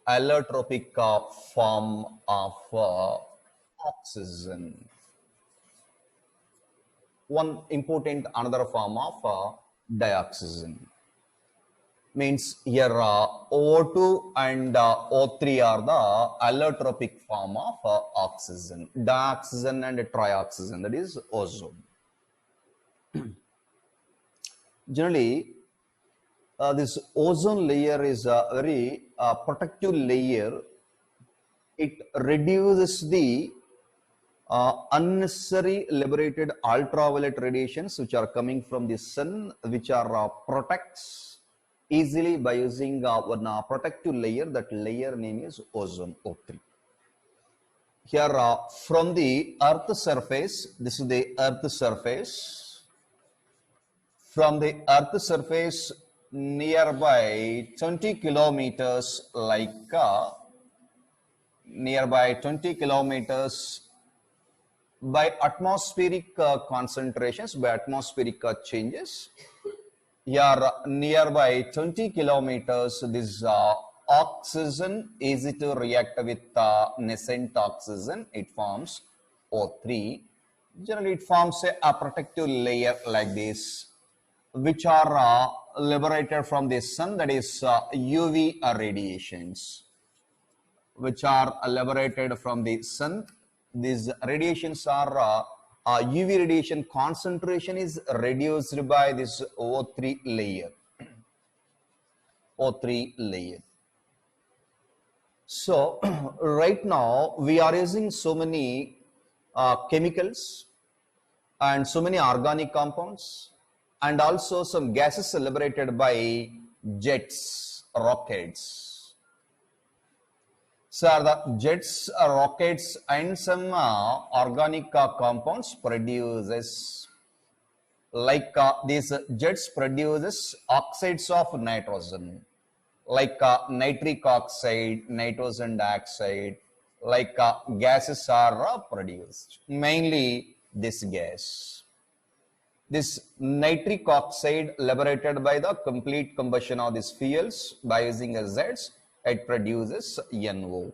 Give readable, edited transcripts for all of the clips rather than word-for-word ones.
allotropic form of oxygen. One important another form of dioxygen. Means here O2 and O3 are the allotropic form of oxygen. Dioxygen and trioxygen, that is ozone. Generally, this ozone layer is a very protective layer. It reduces the unnecessary liberated ultraviolet radiations which are coming from the sun, which are protects easily by using one protective layer. That layer name is ozone, O3. Here from the earth surface, this is the earth surface. From the earth surface nearby 20 kilometers, like nearby 20 kilometers by atmospheric concentrations, by atmospheric changes. Here nearby 20 kilometers, this oxygen is to react with nascent oxygen. It forms O3. Generally, it forms a protective layer like this, which are liberated from the sun, that is UV radiations, which are liberated from the sun. These radiations are UV radiation concentration is reduced by this O3 layer. O3 layer. So right now we are using so many chemicals and so many organic compounds, and also some gases liberated by jets, rockets. So the jets, rockets and some organic compounds produces, like these jets produces oxides of nitrogen, like nitric oxide, nitrogen dioxide, like gases are produced, mainly this gas. This nitric oxide liberated by the complete combustion of these fuels by using acids, it produces NO.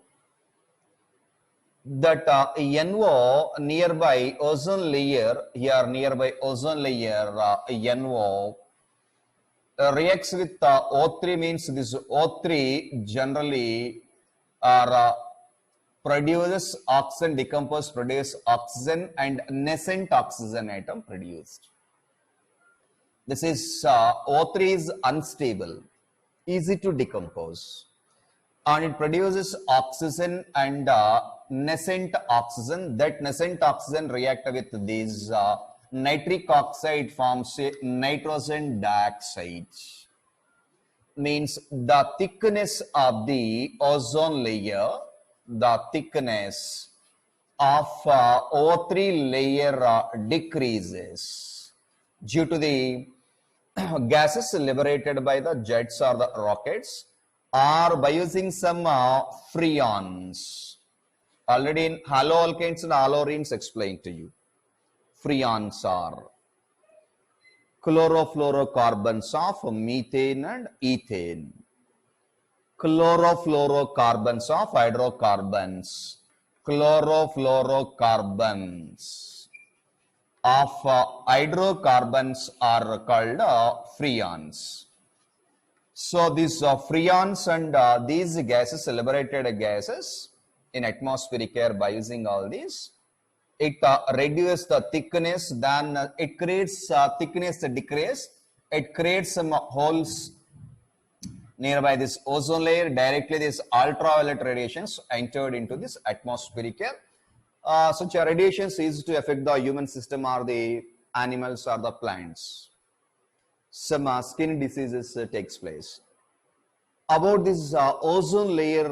That NO nearby ozone layer, here nearby ozone layer, NO reacts with O3, means this O3 generally produces oxygen, decompose, produce oxygen and nascent oxygen atom produced. This is O3 is unstable, easy to decompose, and it produces oxygen and nascent oxygen. That nascent oxygen react with these nitric oxide, forms a nitrogen dioxide. Means the thickness of the ozone layer, the thickness of O3 layer decreases due to the gases liberated by the jets or the rockets, or by using some freons. Already in haloalkanes and halorines explained to you. Freons are chlorofluorocarbons of methane and ethane, chlorofluorocarbons of hydrocarbons, chlorofluorocarbons of hydrocarbons are called freons. So these freons and these gases, liberated gases in atmospheric air, by using all these, it reduces the thickness, then it creates thickness decrease, it creates some holes nearby this ozone layer. Directly this ultraviolet radiations entered into this atmospheric air. Such radiations is to affect the human system or the animals or the plants. Some skin diseases takes place. About this ozone layer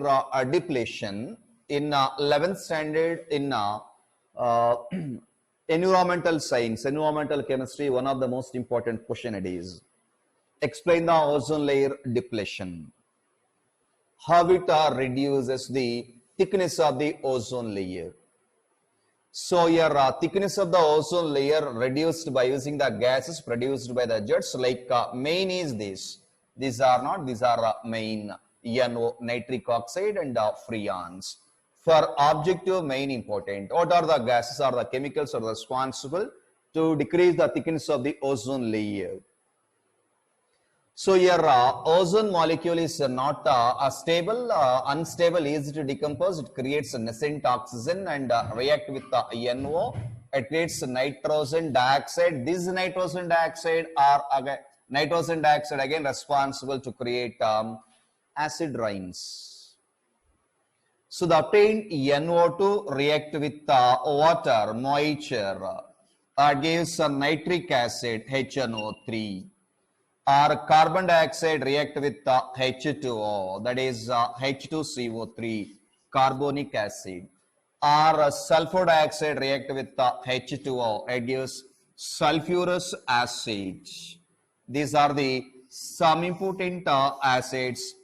depletion, in 11th standard in environmental science, environmental chemistry, one of the most important question it is, explain the ozone layer depletion, how it reduces the thickness of the ozone layer. So your thickness of the ozone layer reduced by using the gases produced by the jets, like main is this, These are not, these are main NO, nitric oxide and freons. For objective main important, what are the gases or the chemicals are responsible to decrease the thickness of the ozone layer? So your ozone molecule is not stable, unstable, easy to decompose. It creates a nascent oxygen and react with NO. It creates nitrogen dioxide. This nitrogen dioxide again responsible to create acid rains. So the obtained NO2 react with water, moisture, gives nitric acid HNO3. Or carbon dioxide react with H2O, that is H2CO3, carbonic acid. Or sulfur dioxide react with H2O, it gives sulfurous acid. These are the some important acids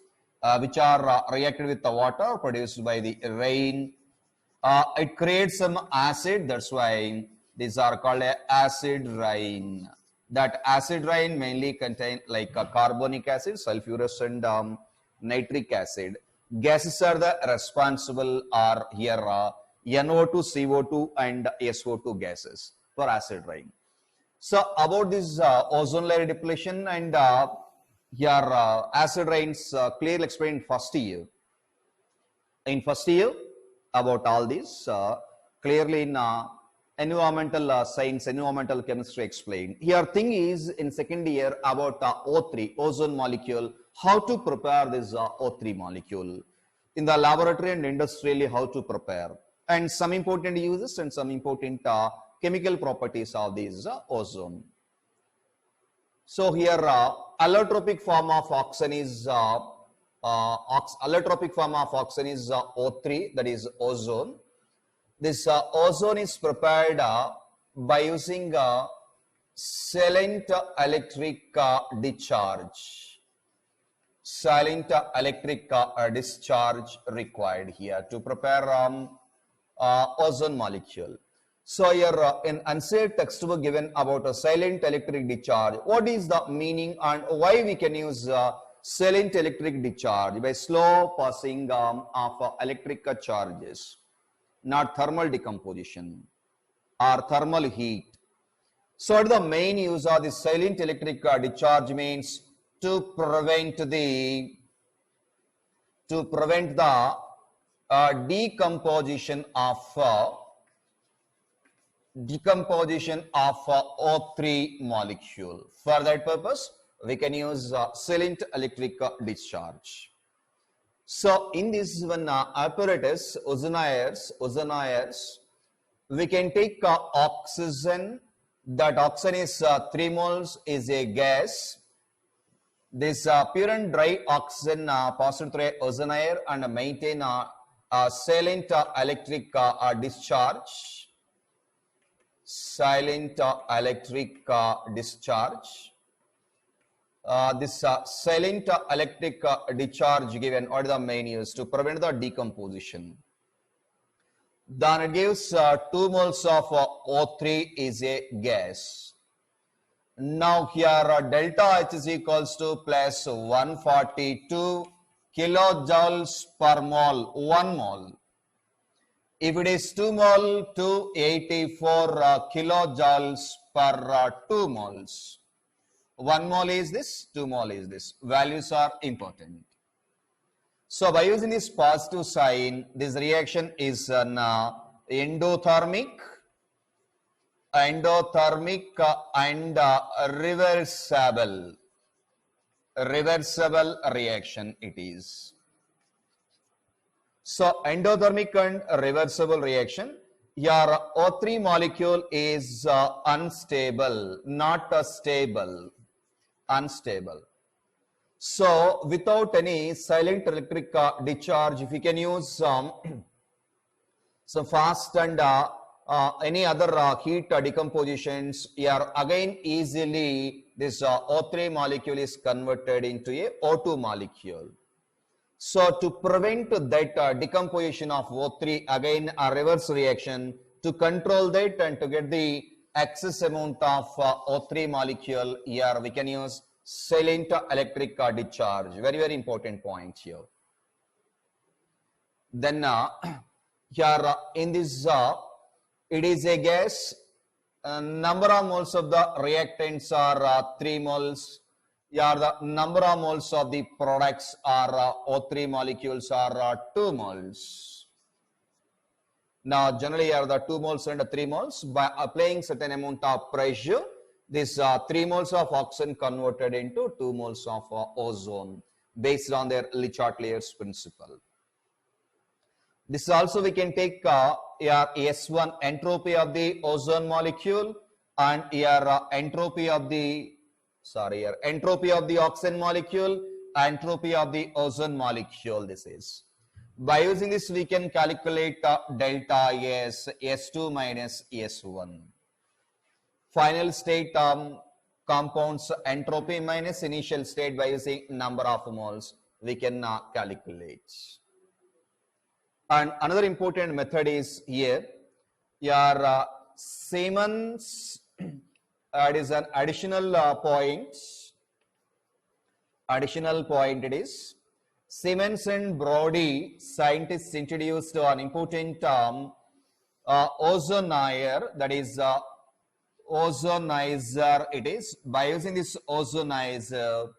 which are reacted with the water produced by the rain. It creates some acid, that's why these are called acid rain. That acid rain mainly contain like carbonic acid, sulfurous and nitric acid. Gases are the responsible are here NO2, CO2 and SO2 gases for acid rain. So about this ozone layer depletion and here acid rains clearly explained first year. In first year about all this clearly in environmental science, environmental chemistry explained. Here thing is in second year about O3, ozone molecule, how to prepare this O3 molecule. In the laboratory and industrially how to prepare. And some important uses and some important chemical properties of this ozone. So here allotropic form of oxygen is O3, that is ozone. This ozone is prepared by using silent electric discharge. Silent electric discharge required here to prepare ozone molecule. So here in unsaid textbook given about a silent electric discharge, what is the meaning and why we can use silent electric discharge? By slow passing of electric charges, not thermal decomposition or thermal heat. So the main use of the silent electric discharge means to prevent the decomposition of O3 molecule. For that purpose, we can use silent electric discharge. So in this one apparatus, ozonaires, we can take oxygen. That oxygen is 3 moles is a gas. This pure and dry oxygen passed through a ozonaire and maintain a silent electric discharge. Silent electric discharge. This silent electric discharge given or the main use to prevent the decomposition. Then it gives 2 moles of O3 is a gas. Now here delta H is equals to plus 142 kilojoules per mole, 1 mole. If it is 2 mole, 284 kilojoules per 2 moles. 1 mole is this, 2 mole is this. Values are important. So by using this positive sign, this reaction is an endothermic and reversible reaction it is. So endothermic and reversible reaction. Your O3 molecule is unstable, not stable, unstable. So without any silent electric discharge, if you can use some fast and any other heat decompositions, here again easily this O3 molecule is converted into a O2 molecule. So to prevent that decomposition of O3, again a reverse reaction, to control that and to get the excess amount of O3 molecule, here we can use silent electric discharge. Very, very important point here. Then here in this, it is a gas. Number of moles of the reactants are 3 moles. Here the number of moles of the products are O3 molecules are 2 moles. Now generally here the 2 moles and 3 moles. By applying certain amount of pressure, this 3 moles of oxygen converted into 2 moles of ozone based on their Le Chatelier's principle. This also we can take here S1 entropy of the ozone molecule and here entropy of the oxygen molecule, entropy of the ozone molecule. This is by using this we can calculate delta S, S2 minus S1. Final state compounds entropy minus initial state by using number of moles we can calculate. And another important method is here your Siemens. It is an additional point. Additional point it is. Siemens and Brody scientists introduced an important term, ozone layer, that is ozonizer. It is by using this ozonizer,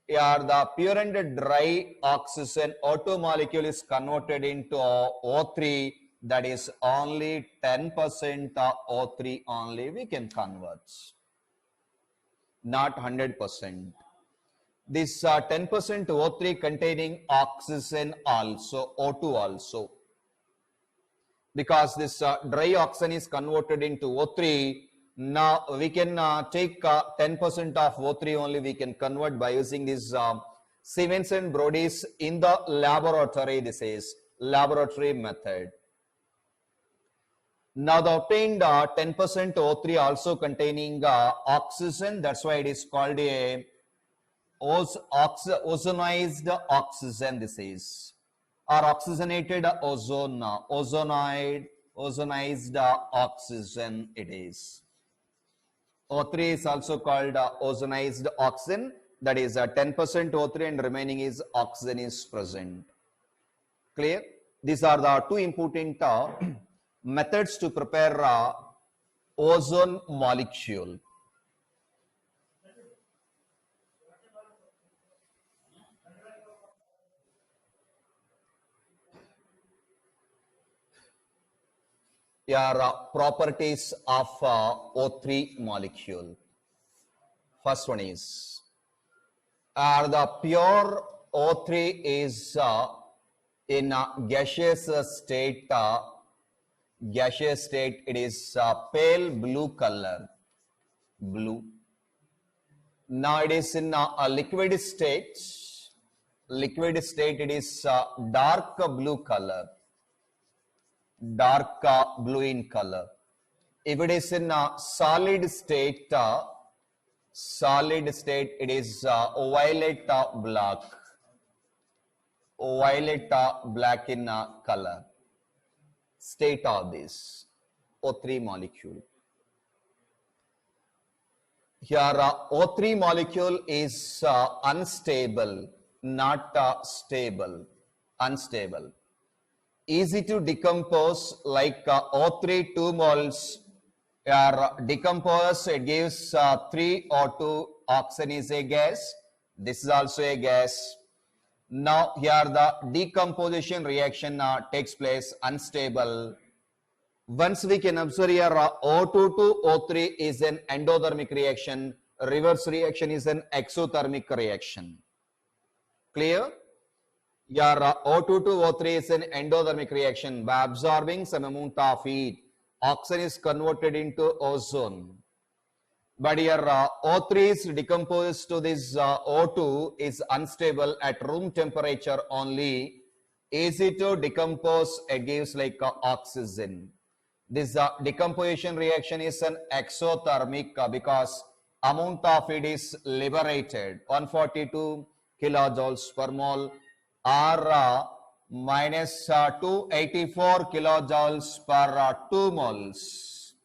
the pure and dry oxygen O2 molecule is converted into O3. That is only 10% O3 only we can convert, not 100%. This 10% O3 containing oxygen also, O2 also. Because this dry oxygen is converted into O3, now we can take 10% of O3 only we can convert by using this Siemens and Brody's in the laboratory. This is laboratory method. Now the obtained 10% O3 also containing oxygen, that's why it is called a ozonized oxygen. This is or oxygenated ozone, ozonized oxygen it is. O3 is also called ozonized oxygen, that is 10% O3 and remaining is oxygen is present. Clear? These are the two important methods to prepare ozone molecule. Here properties of O3 molecule. First one is the pure O3 is in gaseous state. Gaseous state it is pale blue color, blue. Now it is in a liquid state. Liquid state it is dark blue color, dark blue in color. If it is in a solid state, it is violet black, violet black in color. State of this O3 molecule. Here O3 molecule is unstable, not stable, unstable. Easy to decompose, like O3 2 moles are decomposed, it gives 3 O2, oxygen is a gas, this is also a gas. Now here the decomposition reaction takes place unstable. Once we can observe here O2 to O3 is an endothermic reaction, reverse reaction is an exothermic reaction. Clear? Your O2 to O3 is an endothermic reaction. By absorbing some amount of heat, oxygen is converted into ozone. But here O3 is decomposed to this O2 is unstable at room temperature only. Easy to decompose, it gives like oxygen. This decomposition reaction is an exothermic because amount of it is liberated, 142 kilojoules per mole or minus 284 kilojoules per 2 moles.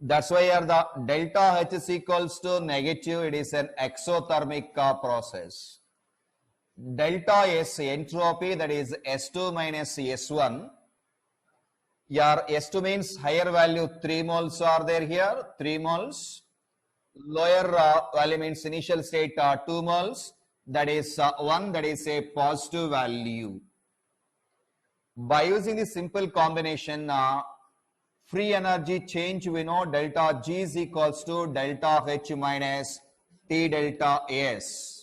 That's why here the delta H is equals to negative. It is an exothermic process. Delta S entropy, that is S2 minus S1. Here S2 means higher value 3 moles are there here, 3 moles. Lower value means initial state 2 moles. That is 1, that is a positive value. By using this simple combination, free energy change, we know delta G is equals to delta H minus T delta S.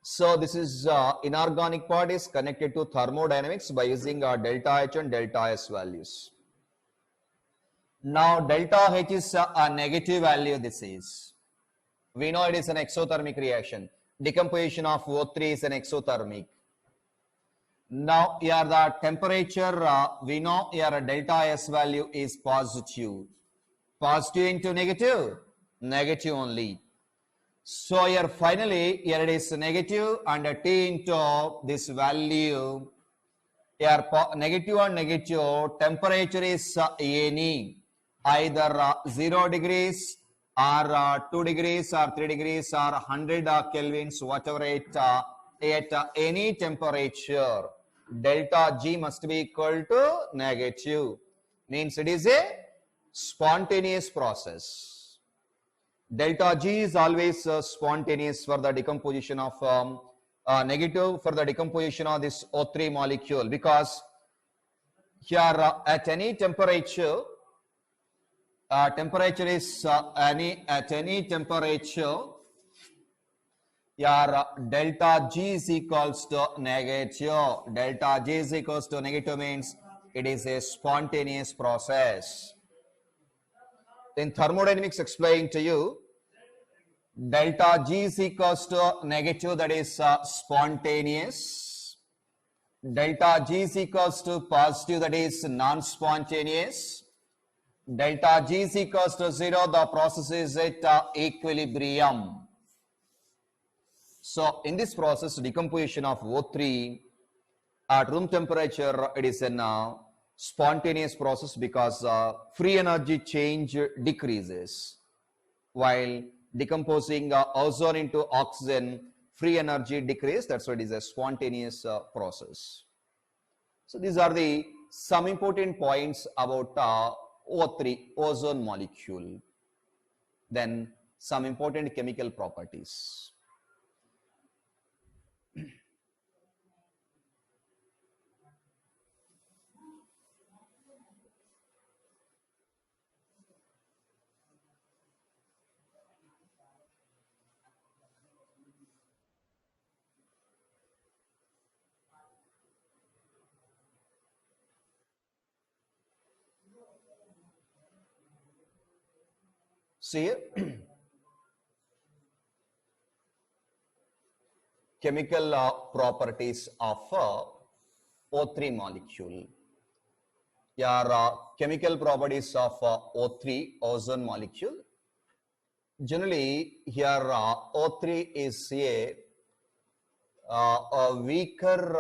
So this is inorganic part is connected to thermodynamics by using delta H and delta S values. Now delta H is a negative value. This is, we know it is an exothermic reaction. Decomposition of O3 is an exothermic. Now here the temperature, we know here delta S value is positive. Positive into negative? Negative only. So here finally, here it is negative and T into this value. Here negative and negative, temperature is any, either 0 degrees or 2 degrees or 3 degrees or 100 kelvins, whatever it at any temperature, delta G must be equal to negative. Means it is a spontaneous process. Delta G is always spontaneous for the decomposition of negative for the decomposition of this O3 molecule, because here at any temperature, temperature is at any temperature, here delta G is equals to negative. Delta G is equals to negative means it is a spontaneous process. In thermodynamics explaining to you, delta G is equals to negative, that is spontaneous. Delta G is equals to positive, that is non-spontaneous. Delta G is equals to 0, the process is at equilibrium. So in this process, decomposition of O3 at room temperature, it is a spontaneous process because free energy change decreases. While decomposing ozone into oxygen, free energy decrease. That's why it is a spontaneous process. So these are the some important points about O3 ozone molecule. Then some important chemical properties. See, chemical properties of O3 molecule. Here chemical properties of O3 ozone molecule. Generally, here O3 is a weaker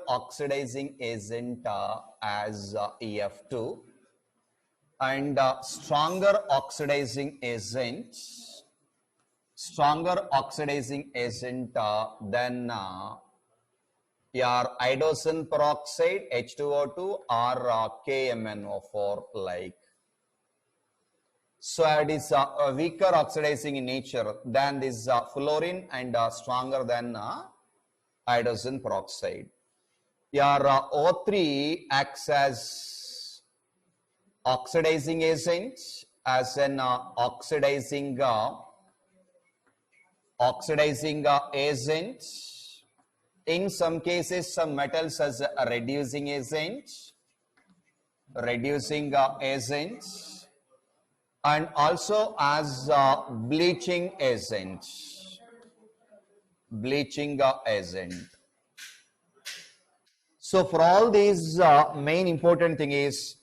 oxidizing agent as EF2, and stronger oxidizing agent than your hydrogen peroxide H2O2 or KMnO4 like. So it is a weaker oxidizing in nature than this fluorine and stronger than hydrogen peroxide. Your O3 acts as oxidizing agent, as an oxidizing agent. In some cases, some metals as a reducing agent, and also as bleaching agent. So for all these, main important thing is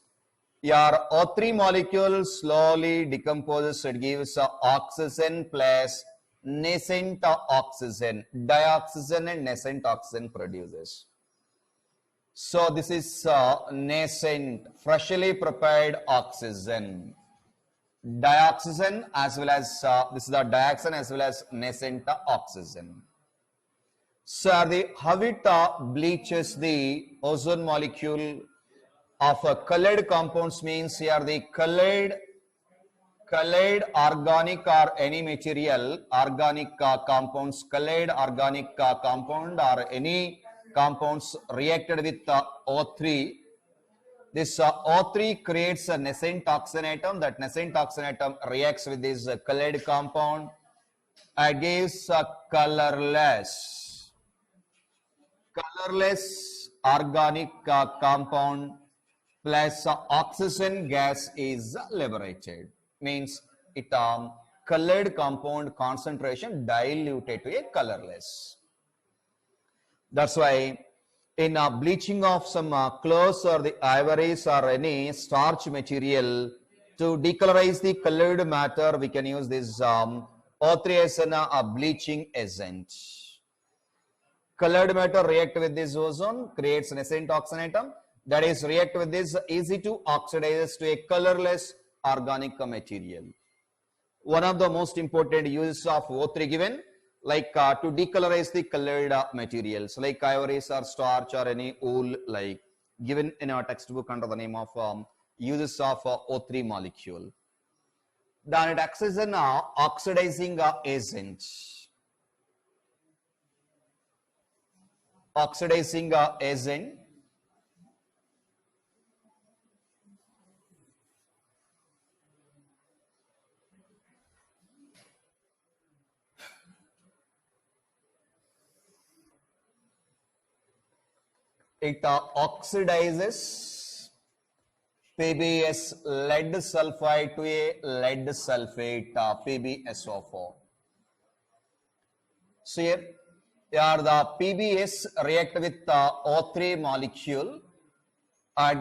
your O3 molecule slowly decomposes. It gives oxygen plus nascent oxygen, dioxygen and nascent oxygen produces. So this is nascent, freshly prepared oxygen. Dioxygen as well as, this is the dioxin as well as nascent oxygen. So how it bleaches the ozone molecule of colored compounds means here the colored organic or any material, organic compounds, colored organic compound or any compounds reacted with O3. This O3 creates a nascent oxygen atom. That nascent oxygen atom reacts with this colored compound and gives a colorless organic compound plus oxygen gas is liberated. Means it colored compound concentration diluted to a colorless. That's why in bleaching of some clothes or the ivories or any starch material, to decolorize the colored matter, we can use this O3 as a bleaching agent. Colored matter react with this ozone, creates nascent oxygen atom. That is, react with this easy to oxidize to a colorless organic material. One of the most important uses of O3 given, like to decolorize the colored materials, like ivories or starch or any wool, like given in our textbook under the name of uses of O3 molecule. Then it acts as an oxidizing agent. Oxidizing agent. It oxidizes PbS lead sulfide to a lead sulfate PbSO4. So here the PbS react with O3 molecule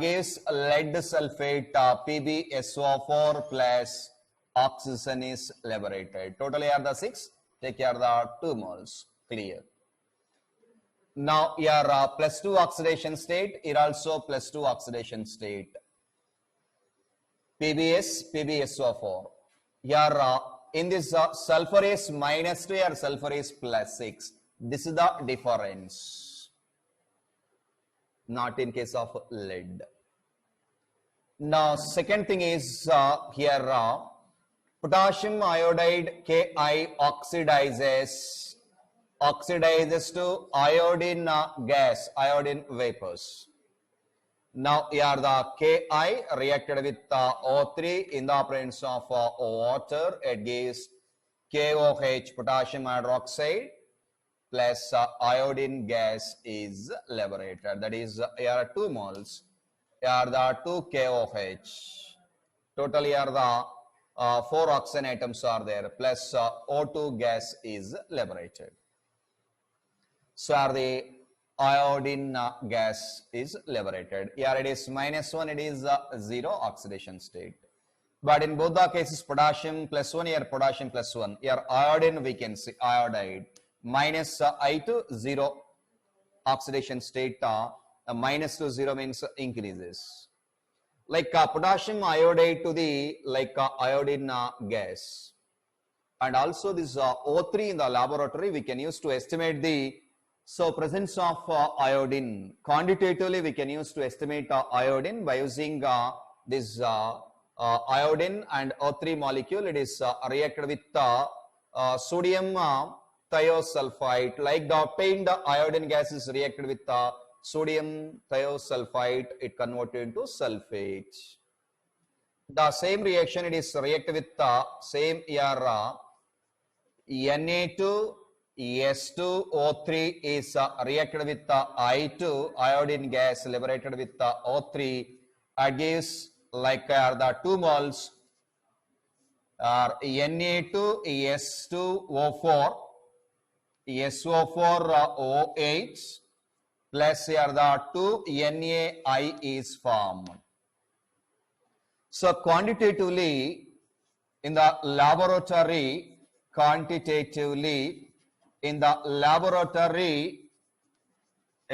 gives lead sulfate PbSO4 plus oxygen is liberated. Totally are the 6. Take care the 2 moles. Clear. Now your +2 oxidation state, here also +2 oxidation state. PbS, PbSO4. Here in this sulfur is -2, here sulfur is +6. This is the difference. Not in case of lead. Now second thing is here potassium iodide Ki oxidizes to iodine gas, iodine vapors. Now here the Ki reacted with O3 in the presence of water. It gives KOH, potassium hydroxide, plus iodine gas is liberated. That is here 2 moles. Here the 2 KOH. Totally here the 4 oxygen atoms are there, plus O2 gas is liberated. So the iodine gas is liberated. Here it is -1, it is 0 oxidation state. But in both the cases, potassium +1, here potassium +1. Here iodine, we can see iodide -I to 0 oxidation state. -2 to 0 means increases. Like potassium iodide to the iodine gas. And also this O3 in the laboratory we can use to estimate the presence of iodine. Quantitatively we can use to estimate iodine by using this iodine and O3 molecule. It is reacted with sodium thiosulfite. Like the obtained iodine gas is reacted with sodium thiosulfite, it converted into sulfate. The same reaction, it is reacted with same here Na2 S2 O3 is reacted with I2 iodine gas liberated with O3. Gives like the 2 moles are Na2 S2 O4 SO4 OH plus here the 2 NaI is formed. So quantitatively in the laboratory,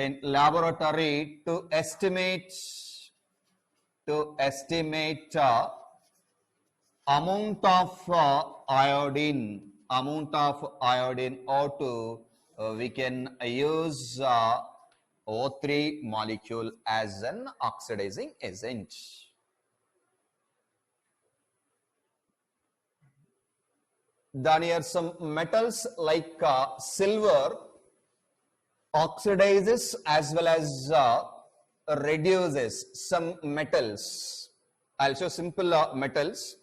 in laboratory to estimate amount of iodine O2, we can use O3 molecule as an oxidizing agent. Then here some metals like silver oxidizes as well as reduces some metals. I'll show simple metals.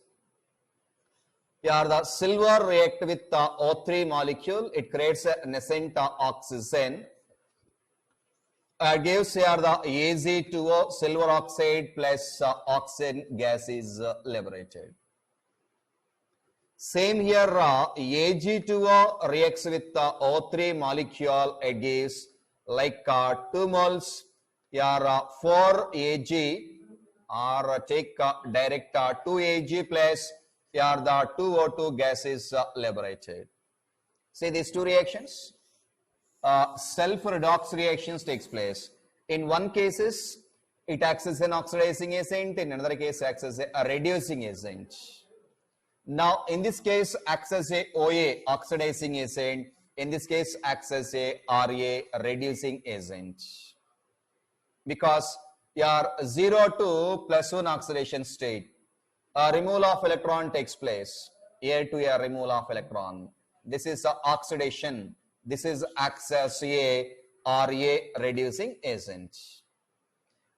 Here the silver react with the O3 molecule. It creates a nascent oxygen. Gives here the Ag2O, silver oxide plus oxygen gas is liberated. Same here, Ag2O reacts with the O3 molecule. It gives like 2 moles. Here 4 Ag, or take direct 2 Ag plus here the 2 O2 gas is liberated. See these two reactions. Self-redox reactions takes place. In one cases, it acts as an oxidizing agent. In another case, acts as a reducing agent. Now, in this case, acts as a OA, oxidizing agent. In this case, acts as a RA, reducing agent. Because your 0 to +1 oxidation state, a removal of electron takes place. Here to a removal of electron. This is oxidation. This is acts as a RA, reducing agent.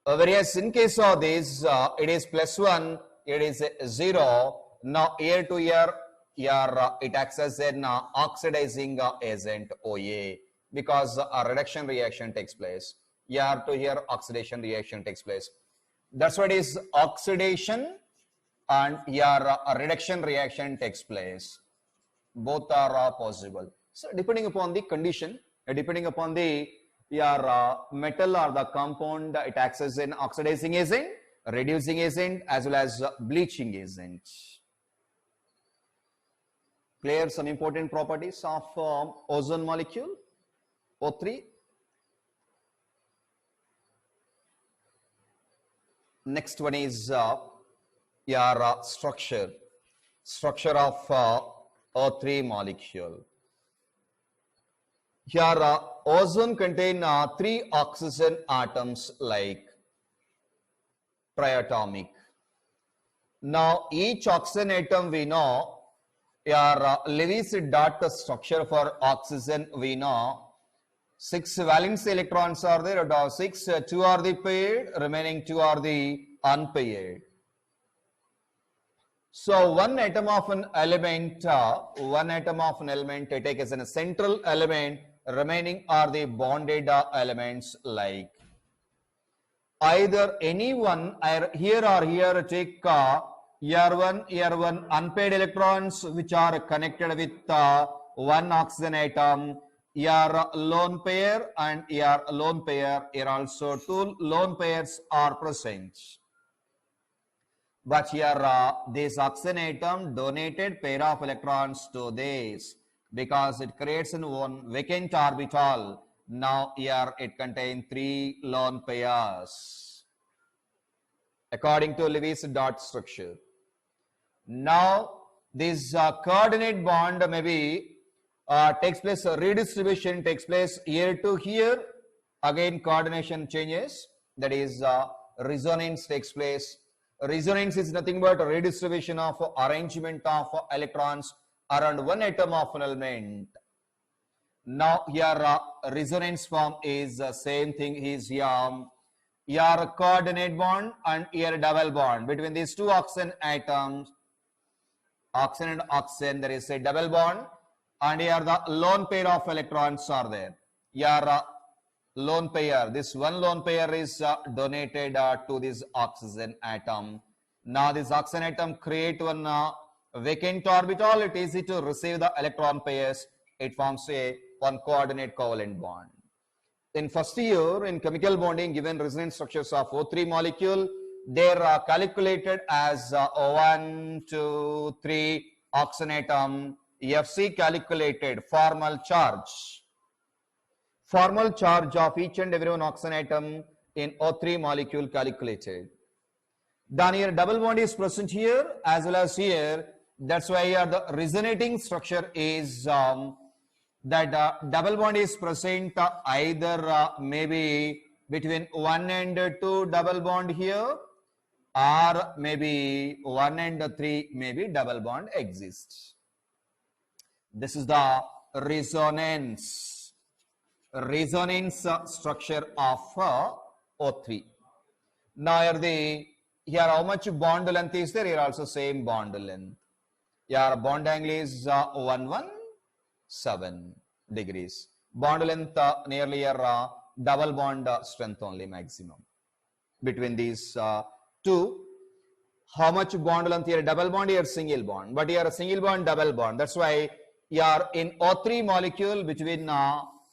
Whereas in case of this, it is +1, it is 0. Now here to here, it acts as an oxidizing agent OA, because a reduction reaction takes place. Here to here, oxidation reaction takes place. That's what is oxidation, and here a reduction reaction takes place. Both are possible. So depending upon the condition, depending upon the metal or the compound, it acts as an oxidizing agent, reducing agent, as well as bleaching agent. Clear some important properties of ozone molecule, O3. Next one is your structure of O3 molecule. Here ozone contain 3 oxygen atoms like triatomic. Now each oxygen atom we know, your Lewis dot structure for oxygen we know, 6 valence electrons are there, out of 6, 2 are the paired, remaining 2 are the unpaired. So one atom of an element, take as a central element, remaining are the bonded elements like either any one, here or here, take here one unpaired electrons which are connected with one oxygen atom, here lone pair, and here lone pair, here also 2 lone pairs are present. But here this oxygen atom donated pair of electrons to this, because it creates one vacant orbital. Now here it contains 3 lone pairs according to Lewis dot structure. Now this coordinate bond maybe takes place, redistribution takes place here to here, again coordination changes, that is resonance takes place. Resonance is nothing but a redistribution of arrangement of electrons around one atom of an element. Now here resonance form is same thing, is here coordinate bond and here double bond between these 2 oxygen atoms, oxygen and oxygen, there is a double bond, and here the lone pair of electrons are there. Here lone pair, this one lone pair is donated to this oxygen atom. Now this oxygen atom create one vacant orbital. It is easy to receive the electron pairs. It forms a one coordinate covalent bond. In first year in chemical bonding, given resonance structures of O3 molecule, they are calculated as 1, 2, 3 oxygen atom. FC calculated formal charge. Formal charge of each and every one oxygen atom in O3 molecule calculated. Then here double bond is present here as well as here. That's why here the resonating structure is that double bond is present either maybe between 1 and 2 double bond here, or maybe 1 and 3 maybe double bond exists. This is the resonance structure of O3. Now here how much bond length is there? Here also same bond length. Here bond angle is 117 degrees. Bond length nearly here double bond strength only maximum between these two. How much bond length here? Double bond, here single bond, but here a single bond, double bond. That's why here in O3 molecule between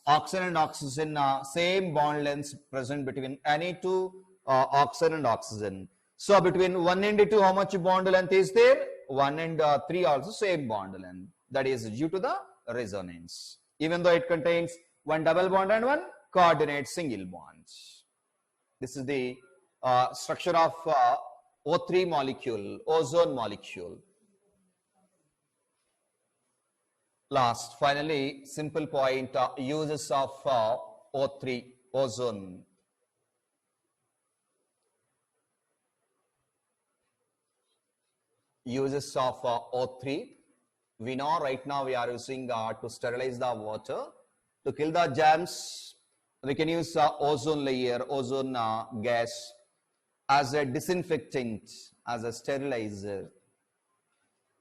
oxygen and oxygen, same bond lengths present between any two oxygen and oxygen. So between 1 and 2, how much bond length is there? 1 and 3 also same bond length. That is due to the resonance. Even though it contains one double bond and one coordinate single bond. This is the structure of O3 molecule, ozone molecule. Last, finally, simple point, uses of O3 ozone. Uses of O3. We know right now we are using to sterilize the water. To kill the germs, we can use ozone layer, ozone gas as a disinfectant, as a sterilizer.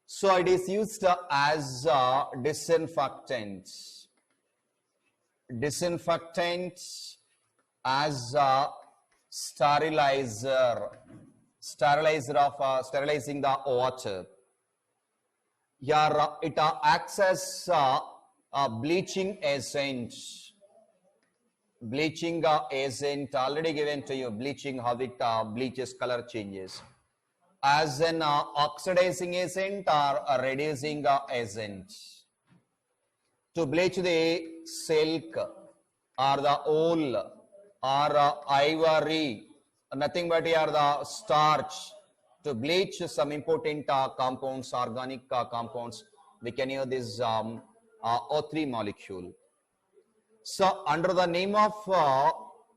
So it is used as a disinfectant. Disinfectant as a sterilizer. Sterilizer of sterilizing the water. Here it acts as a bleaching agent. Bleaching agent already given to you. Bleaching, how it bleaches, color changes. As an oxidizing agent or a reducing agent. To bleach the silk or the wool or ivory, nothing but here the starch. To bleach some important compounds, organic compounds, we can use this O3 molecule. So under the name of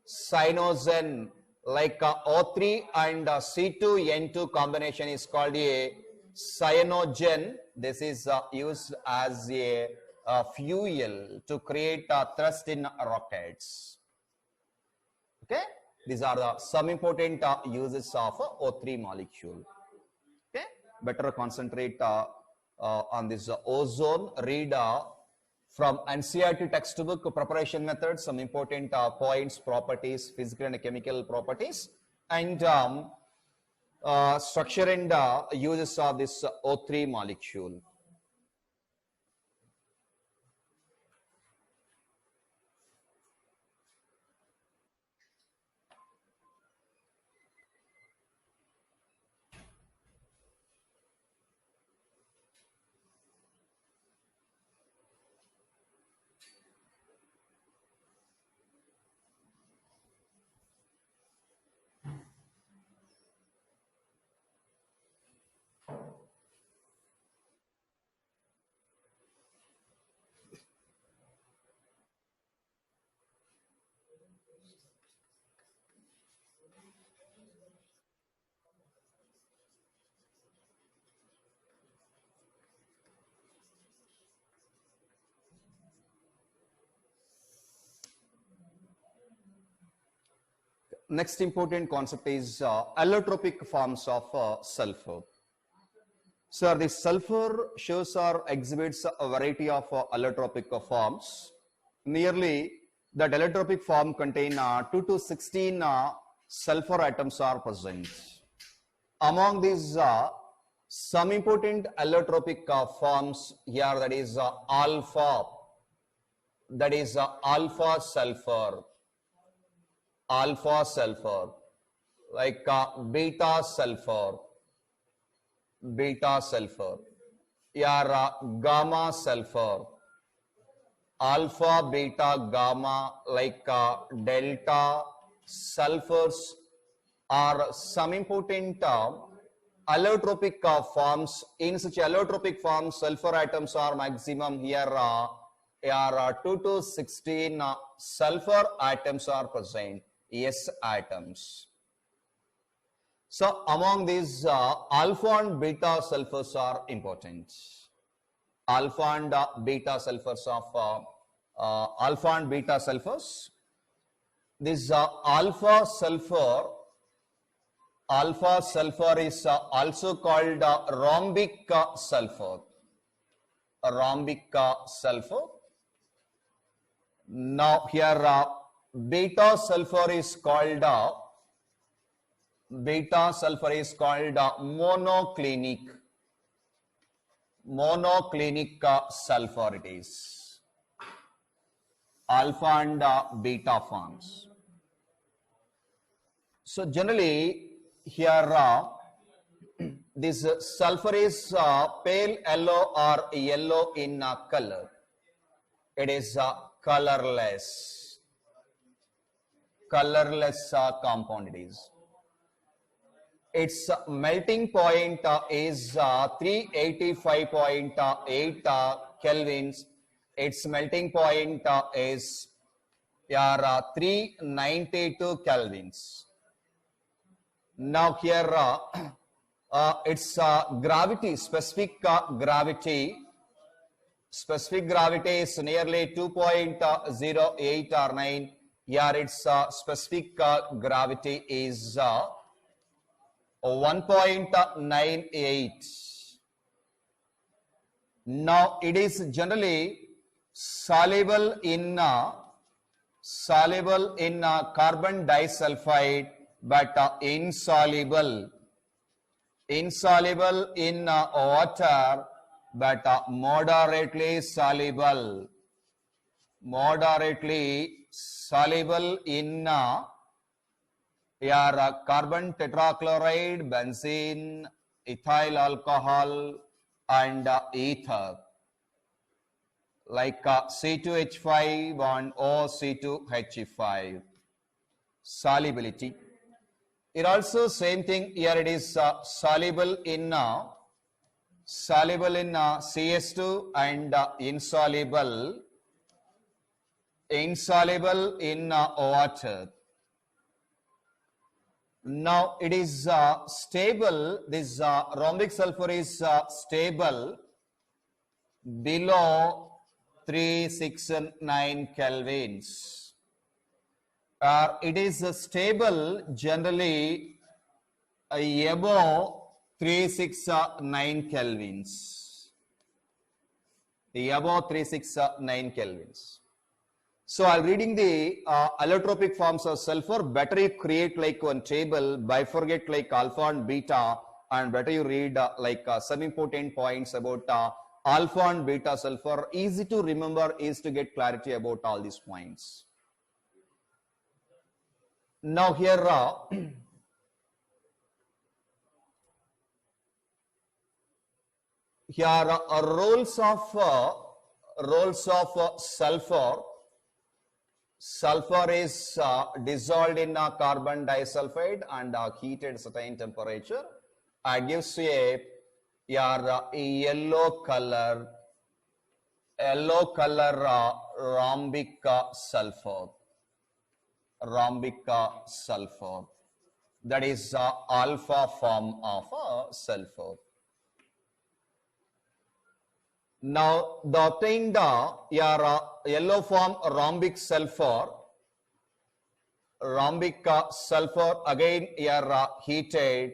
cyanogen, like O3 and C2N2 combination is called a cyanogen. This is used as a fuel to create thrust in rockets. Okay, these are some important uses of O3 molecule. Okay, better concentrate on this ozone. Read from NCERT textbook preparation methods, some important points, properties, physical and chemical properties, and structure and uses of this O3 molecule. Next important concept is allotropic forms of sulfur. So the sulfur shows or exhibits a variety of allotropic forms. Nearly that allotropic form contain 2 to 16 sulfur atoms are present. Among these some important allotropic forms here, that is alpha sulfur, like beta sulfur, gamma sulfur, alpha, beta, gamma, like delta, sulfurs, are some important allotropic forms. In such allotropic forms, sulfur atoms are maximum here are 2 to 16 sulfur atoms are present, S atoms. So among these alpha and beta sulfurs are important. Alpha and beta sulfurs of alpha and beta sulfurs. This alpha sulfur is also called rhombic sulfur. Rhombic sulfur. Now here beta sulfur is called monoclinic. Monoclinic sulfur it is. Alpha and beta forms. So generally here this sulfur is pale yellow or yellow in color. It is colorless. Colorless compound it is. Its melting point is 385.8 kelvins. Its melting point is 392 kelvins. Now here its gravity, specific gravity is nearly 2.08 or 9. Here its specific gravity is 1.98. Now it is generally soluble in carbon disulfide, but insoluble in water, but moderately soluble in carbon tetrachloride, benzene, ethyl alcohol, and ether, like C2H5 and OC2H5. Solubility. It also same thing here. It is soluble in CS2 and insoluble in water. Now it is stable. This rhombic sulfur is stable below 369 kelvins. It is stable generally above 369 kelvins. Above 369 kelvins. So I'm reading the allotropic forms of sulfur. Better you create like one table, bifurcate like alpha and beta, and better you read some important points about alpha and beta sulfur. Easy to remember is to get clarity about all these points. Now here roles of sulfur. Sulfur is dissolved in carbon disulfide and heated at certain temperature. It gives you a yellow color rhombic sulfur. That is alpha form of sulfur. Now the obtained yellow form rhombic sulfur again here heated.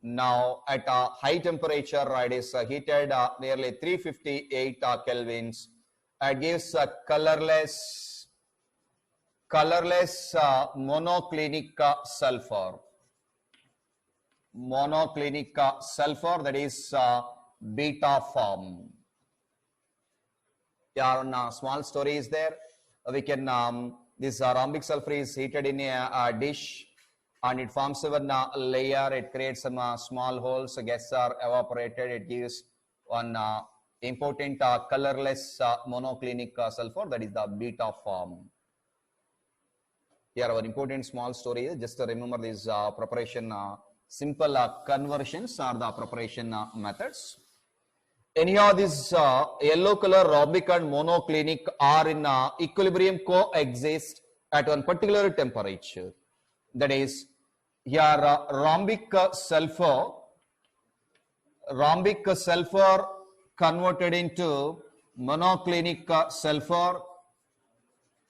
Now at a high temperature, it is heated nearly 358 kelvins. It gives a colorless monoclinic sulfur. That is beta form. Small story is there. We can this rhombic sulfur is heated in a dish, and it forms a layer. It creates some small holes. Gases are evaporated. It gives one important colorless monoclinic sulfur, that is the beta form. Here our important small story is just to remember these preparation simple conversions are the preparation methods. Anyhow, this yellow color rhombic and monoclinic are in equilibrium coexist at one particular temperature. That is, here rhombic sulfur converted into monoclinic sulfur.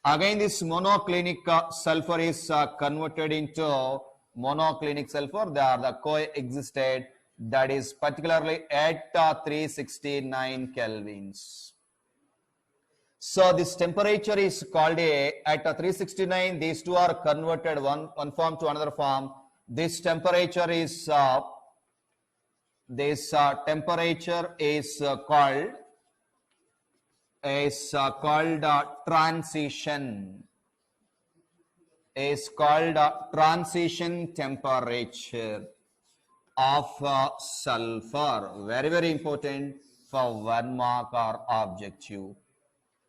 Again, this monoclinic sulfur is converted into monoclinic sulfur. They are the coexisted. That is particularly at 369 kelvins. So this temperature is called at 369. These two are converted one form to another form. This temperature is called transition. Is called transition temperature of sulfur. Very, very important for 1 mark or objective.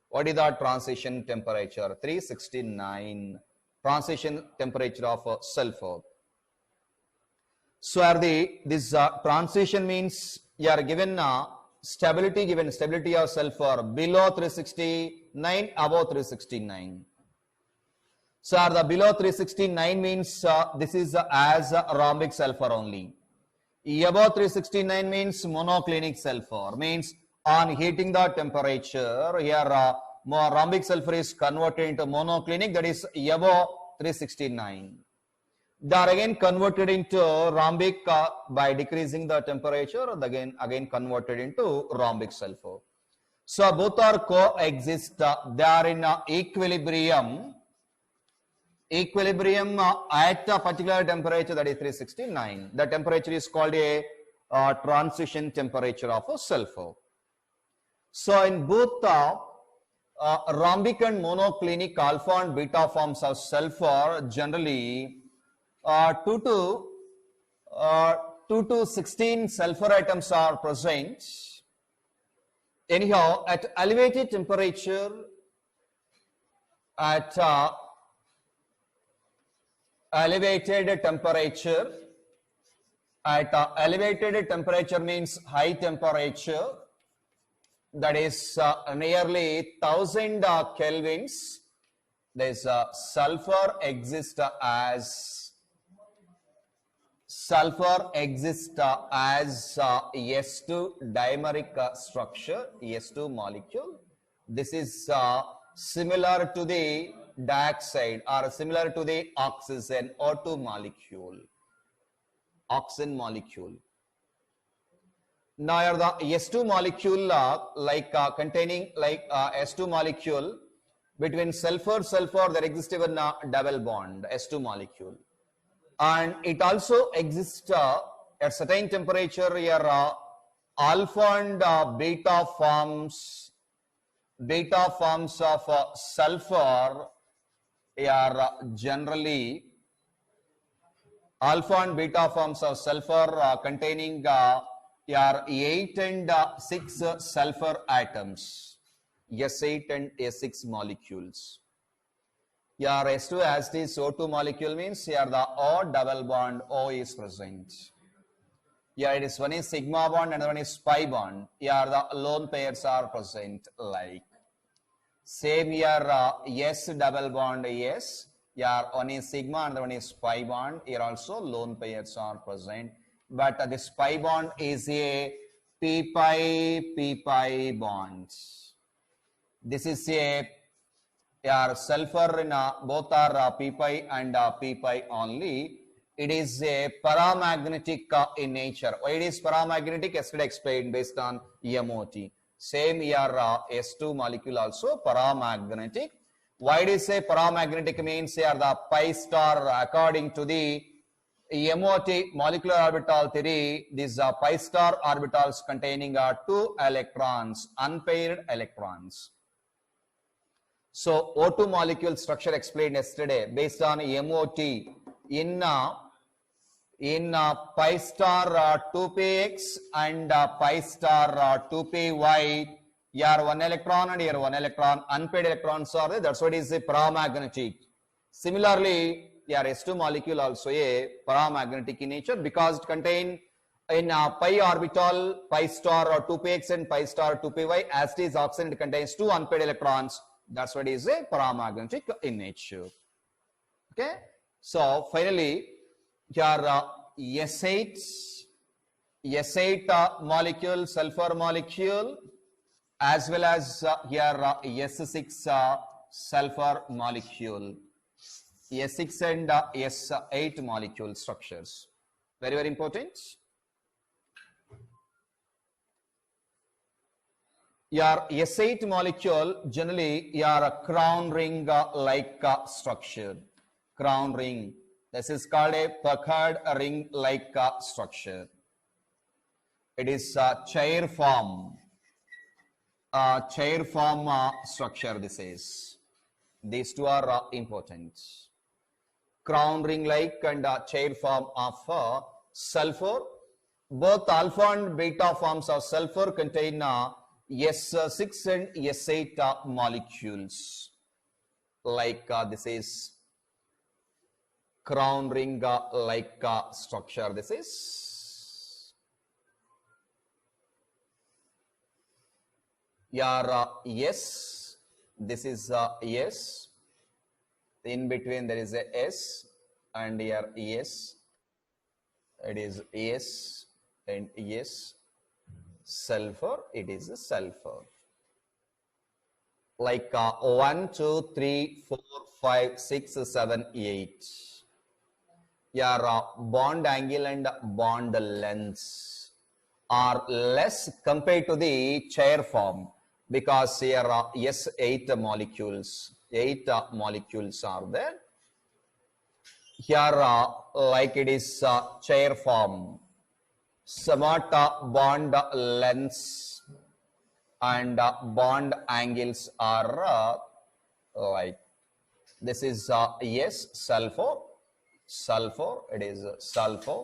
What is the transition temperature? 369. Transition temperature of sulfur. So this transition means you are given stability of sulfur below 369, above 369. So the below 369 means this is as rhombic sulfur only. Above 369 means monoclinic sulfur, means on heating the temperature, here rhombic sulfur is converted into monoclinic, that is above 369. They are again converted into rhombic by decreasing the temperature, again converted into rhombic sulfur. So both are coexist, they are in equilibrium at a particular temperature, that is 369. The temperature is called a transition temperature of a sulfur. So in both rhombic and monoclinic alpha and beta forms of sulfur, generally 2 to 16 sulfur atoms are present. Anyhow, at elevated temperature, elevated temperature means high temperature, that is nearly 1000 kelvins. There is sulfur exists as S2 dimeric structure, S2 molecule. This is similar to the dioxide or similar to the oxygen O2 molecule, oxygen molecule. Now here the S2 molecule containing S2 molecule between sulfur there exists even a double bond, S2 molecule, and it also exists at certain temperature here alpha and beta forms of sulfur are generally alpha and beta forms of sulfur containing 8 and 6 sulfur atoms, S8 and S6 molecules. Here S2 as the So2 molecule means here the O double bond O is present. Here it is one is sigma bond and one is pi bond. Here the lone pairs are present like. Same here S double bond S. Here one is sigma and one is pi bond. Here also lone pairs are present. But this pi bond is a p-pi bond. This is a sulfur in both are p-pi and p-pi only. It is a paramagnetic in nature. Why it is paramagnetic? Yesterday explained based on MOT. Same here S2 molecule also paramagnetic. Why it is a paramagnetic means here the pi star according to the MOT molecular orbital theory, these pi star orbitals containing 2 electrons, unpaired electrons. So O2 molecule structure explained yesterday based on MOT in In pi star 2px and pi star 2py, here one electron and here one electron, unpaired electrons are there. That's what is a paramagnetic. Similarly, here S2 molecule also a paramagnetic in nature because it contains in pi orbital, pi star 2px and pi star 2py, as it is oxygen, it contains two unpaired electrons. That's what is a paramagnetic in nature. Okay. So finally, here S8 molecule, sulfur molecule, as well as here S6 sulfur molecule, S6 and S8 molecule structures. Very, very important. Your S8 molecule generally your crown ring like structure. Crown ring. This is called a puckered ring like structure. It is chair form. Chair form structure. This is. These two are important. Crown ring like and chair form of sulfur. Both alpha and beta forms of sulfur contain S6 and S8 molecules. Like this is crown ring like structure. This is your S. This is S. In between there is a S and here S. It is S and S. Sulfur, it is a sulfur. Like 1, 2, 3, 4, 5, 6, 7, 8. Your bond angle and bond lengths are less compared to the chair form because here S8 molecules, 8 molecules are there. Here like it is chair form. Somewhat bond lengths and bond angles are like this is yes, sulfur, it is sulfur,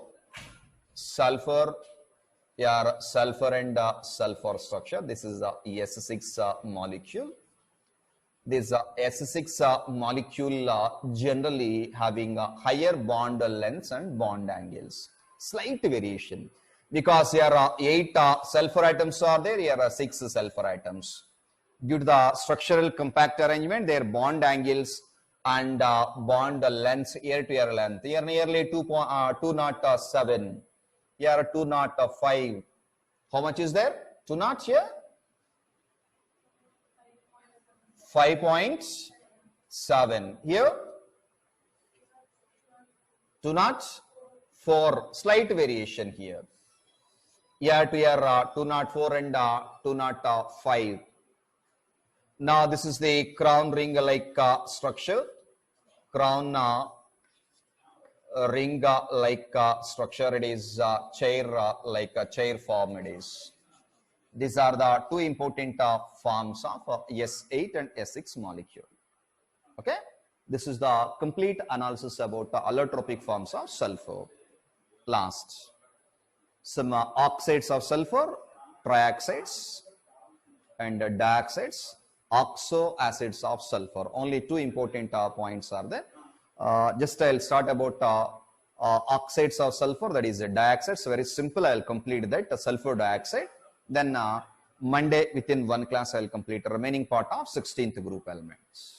your sulfur and sulfur structure. This is S6 molecule. This S6 molecule generally having higher bond lengths and bond angles. Slight variation. Because here 8 sulfur atoms are there, here are 6 sulfur atoms. Due to the structural compact arrangement, their bond angles and bond lengths, ear to ear length, here nearly 207, here 205. How much is there? 2 here? 5.7. Here? 204. Slight variation here. Here to here 204 and 205. Now this is the crown ring like structure. Crown ring like structure. It is chair like a chair form. It is. These are the two important forms of S8 and S6 molecule. Okay. This is the complete analysis about the allotropic forms of sulfur. Last. Some oxides of sulfur, trioxides and dioxides, oxo acids of sulfur. Only two important points are there. Just I'll start about oxides of sulfur, that is dioxides. Very simple. I'll complete that sulfur dioxide. Then Monday within one class I'll complete the remaining part of 16th group elements.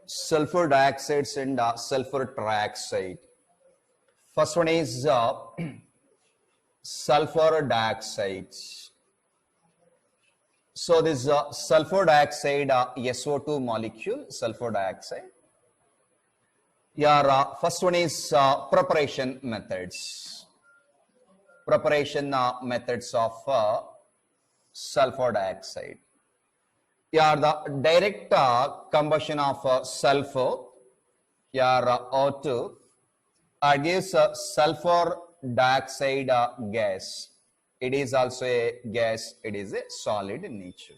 Sulfur dioxides and sulfur trioxide. First one is sulfur dioxide. So this sulfur dioxide SO2 molecule, sulfur dioxide. Your first one is preparation methods. Preparation methods of sulfur dioxide. The direct combustion of sulfur, O2, gives sulfur dioxide gas. It is also a gas, it is a solid in nature.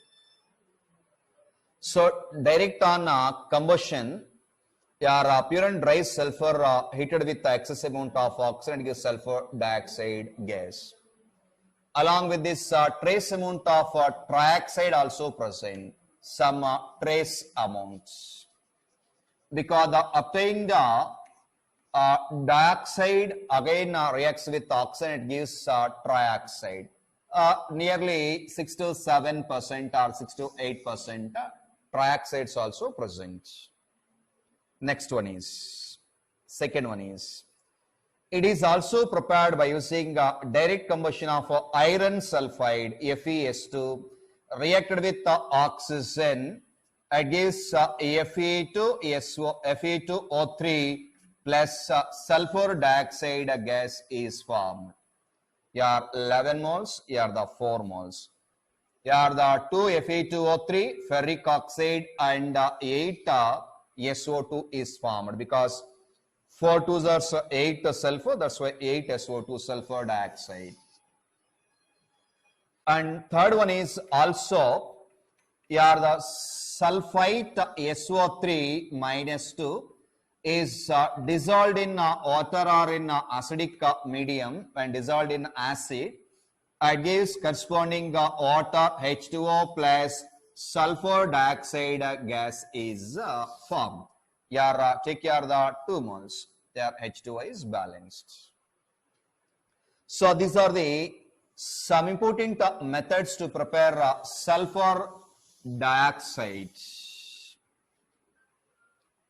So direct on combustion, your pure and dry sulfur heated with excess amount of oxygen gives sulfur dioxide gas. Along with this trace amount of trioxide also present, some trace amounts. Because the obtained dioxide again reacts with oxygen, it gives trioxide. Nearly 6 to 7% or 6 to 8% trioxides also present. Next one is, second one is, it is also prepared by using direct combustion of iron sulfide, FeS2, reacted with oxygen. It gives Fe2O3 plus sulfur dioxide gas is formed. Here 11 moles, here the 4 moles. Here the 2 Fe2O3, ferric oxide, and 8 SO2 is formed, because 4 2s are 8 sulfur, that's why 8 SO2 sulfur dioxide. And third one is also, here the sulfite SO3 minus 2 is dissolved in water or in acidic medium. When dissolved in acid, it gives corresponding water H2O plus sulfur dioxide gas is formed. Here take care the 2 moles. There H2O is balanced. So these are the some important methods to prepare sulfur dioxide.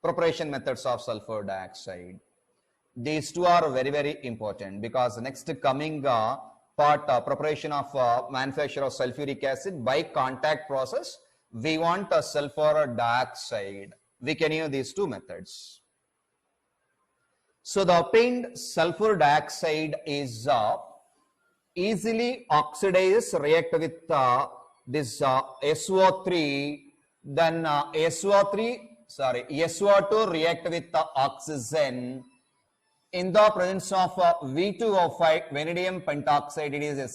Preparation methods of sulfur dioxide. These two are very, very important, because the next coming part, preparation of manufacture of sulfuric acid by contact process, we want a sulfur dioxide. We can use these two methods. So the obtained sulfur dioxide is easily oxidized, react with this SO3, then SO2 react with oxygen. In the presence of V2O5, vanadium pentoxide, it is a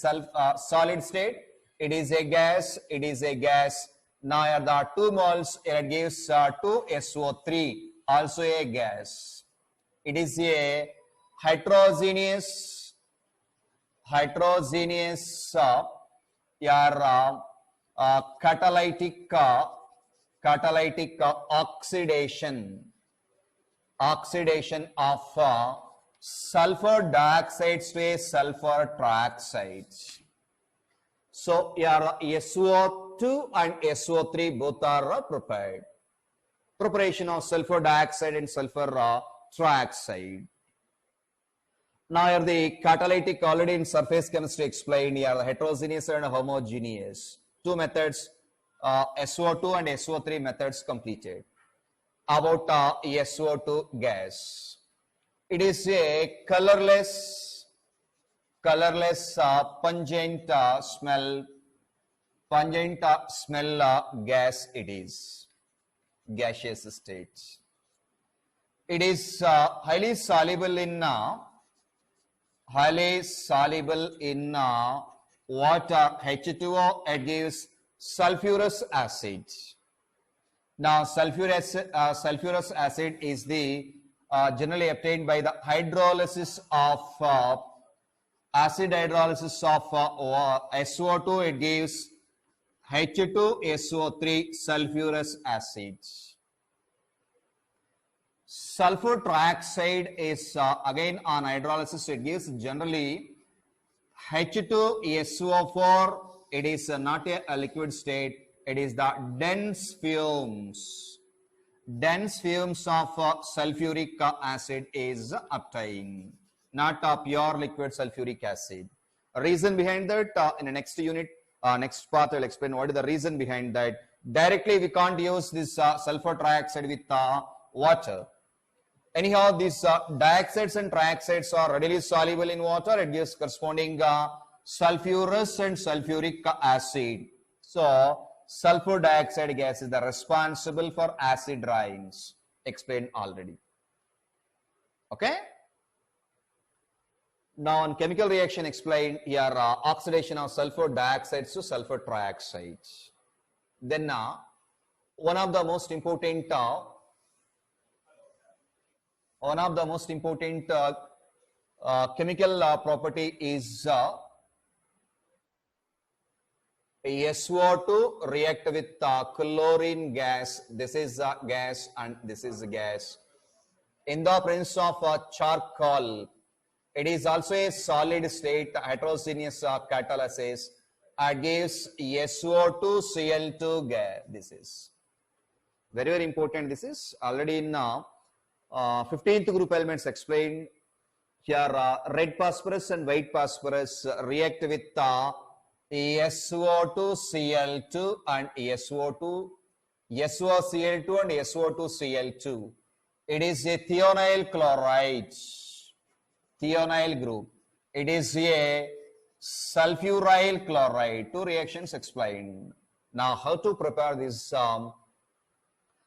solid state. It is a gas. It is a gas. Now here the 2 moles, it gives 2 SO3, also a gas. It is a heterogeneous catalytic oxidation of sulfur dioxides to a sulfur trioxide. So here SO2 and SO3 both are prepared. Preparation of sulfur dioxide and sulfur trioxide. Now here the catalytic already in surface chemistry explained. Here the heterogeneous and homogeneous. Two methods, SO2 and SO3 methods completed. About SO2 gas. It is a colorless, pungent smell gas. It is gaseous state. It is highly soluble in water, H2O. It gives sulfurous acid. Now sulfurous acid is the generally obtained by the hydrolysis of acid hydrolysis of SO2. It gives H2SO3 sulfurous acid. Sulfur trioxide is again on hydrolysis. It gives generally H2SO4. It is not a liquid state. It is the dense fumes of sulfuric acid is obtained, not a pure liquid sulfuric acid. Reason behind that in the next unit Next part I will explain what is the reason behind that. Directly we can't use this sulfur trioxide with water. Anyhow, these dioxides and trioxides are readily soluble in water. It gives corresponding sulfurous and sulfuric acid. So, sulfur dioxide gas is the responsible for acid rains. Explained already. Okay? Now, on chemical reaction explained here, oxidation of sulfur dioxides to sulfur trioxides. Then, one of the most important chemical property is SO2 react with chlorine gas. This is a gas and this is a gas. In the presence of charcoal, it is also a solid state heterogeneous catalysis. Gives SO2 Cl2 gas. This is very, very important. This is already in 15th group elements explained. Here red phosphorus and white phosphorus react with SO2 Cl2 and SO2 SOCl2 and SO2 Cl2. It is a thionyl chloride, thionyl group. It is a sulfuryl chloride. Two reactions explained. Now, how to prepare this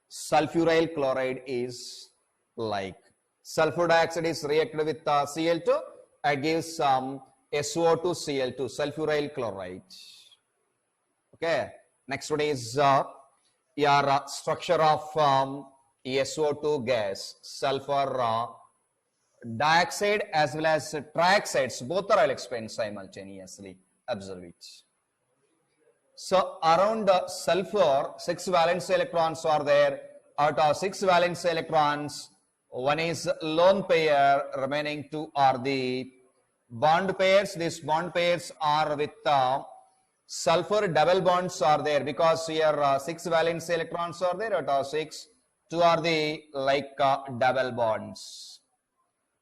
sulfuryl chloride is like sulfur dioxide is reacted with Cl2 and gives SO2 Cl2, sulfuryl chloride. Okay. Next one is your structure of SO2 gas, sulfur dioxide as well as trioxides. Both are I'll explain simultaneously. Observe it. So around sulfur, 6 valence electrons are there. Out of 6 valence electrons, one is lone pair, remaining 2 are the bond pairs. These bond pairs are with sulfur double bonds are there because here 6 valence electrons are there. Out of 6, 2 are the like double bonds.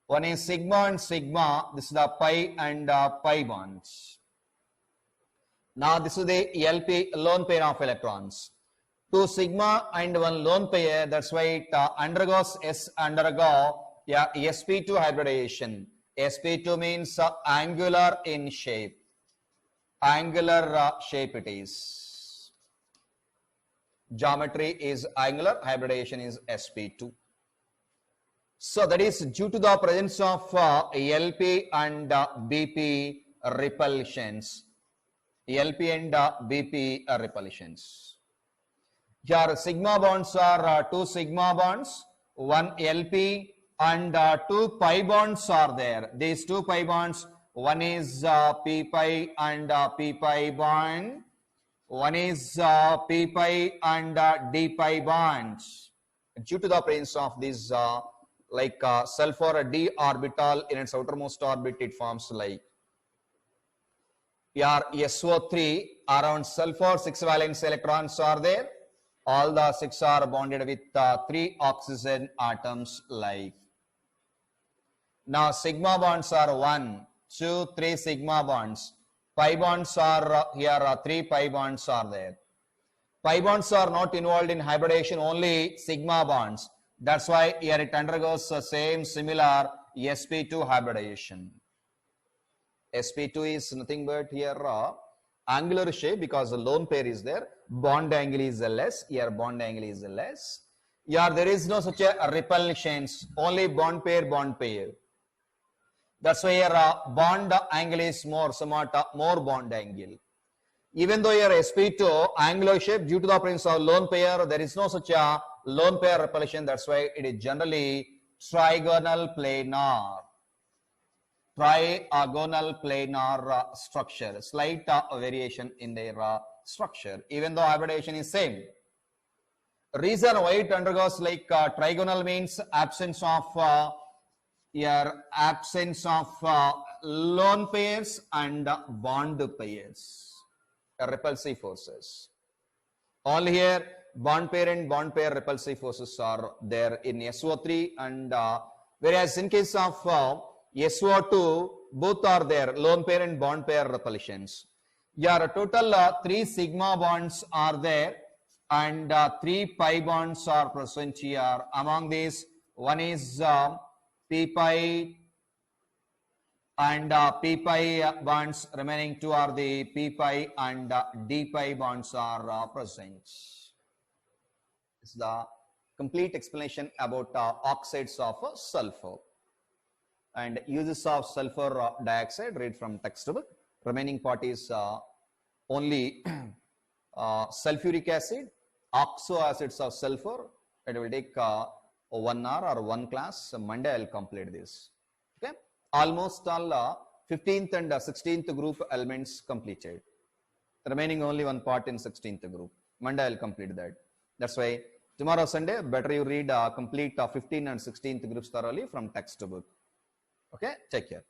One is sigma and sigma. This is the pi and pi bonds. Now this is the LP lone pair of electrons. 2 sigma and 1 lone pair. That's why it undergoes sp2 hybridization. sp2 means angular in shape. Angular shape it is. Geometry is angular. Hybridization is sp2. So that is due to the presence of LP and BP repulsions. LP and BP repulsions. Here sigma bonds are 2 sigma bonds, 1 LP and 2 pi bonds are there. These 2 pi bonds, one is P pi and P pi bond, one is P pi and D pi bonds. Due to the presence of these like sulfur d orbital in its outermost orbit, it forms like here SO3 around sulfur 6 valence electrons are there. All the 6 are bonded with 3 oxygen atoms like. Now sigma bonds are 1, 2, 3 sigma bonds. Pi bonds are here 3 pi bonds are there. Pi bonds are not involved in hybridization, only sigma bonds. That's why here it undergoes the same similar sp2 hybridization. sp2 is nothing but here angular shape because the lone pair is there. Bond angle is less. Here bond angle is less. Here there is no such a repulsions. Only bond pair, bond pair. That's why here bond angle is more, somewhat more bond angle. Even though here sp2 angular shape, due to the presence of lone pair, there is no such a lone pair repulsion. That's why it is generally trigonal planar. Trigonal planar structure. Slight variation in their structure, even though hybridization is same. Reason why it undergoes like trigonal means absence of lone pairs and bond pairs, repulsive forces. All here bond pair and bond pair repulsive forces are there in SO3 and whereas in case of SO2 both are there, lone pair and bond pair repulsions. Yeah, a total 3 sigma bonds are there and 3 pi bonds are present here. Among these, one is p pi and p pi bonds, remaining 2 are the p pi and d pi bonds are present. This is the complete explanation about oxides of sulfur. And uses of sulfur dioxide, read from textbook. Remaining part is only sulfuric acid, oxo acids of sulfur. It will take 1 hour or 1 class. Monday I will complete this. Okay, almost all 15th and 16th group elements completed. Remaining only one part in 16th group. Monday I will complete that. That's why tomorrow Sunday better you read complete 15th and 16th groups thoroughly from textbook. Okay, take care.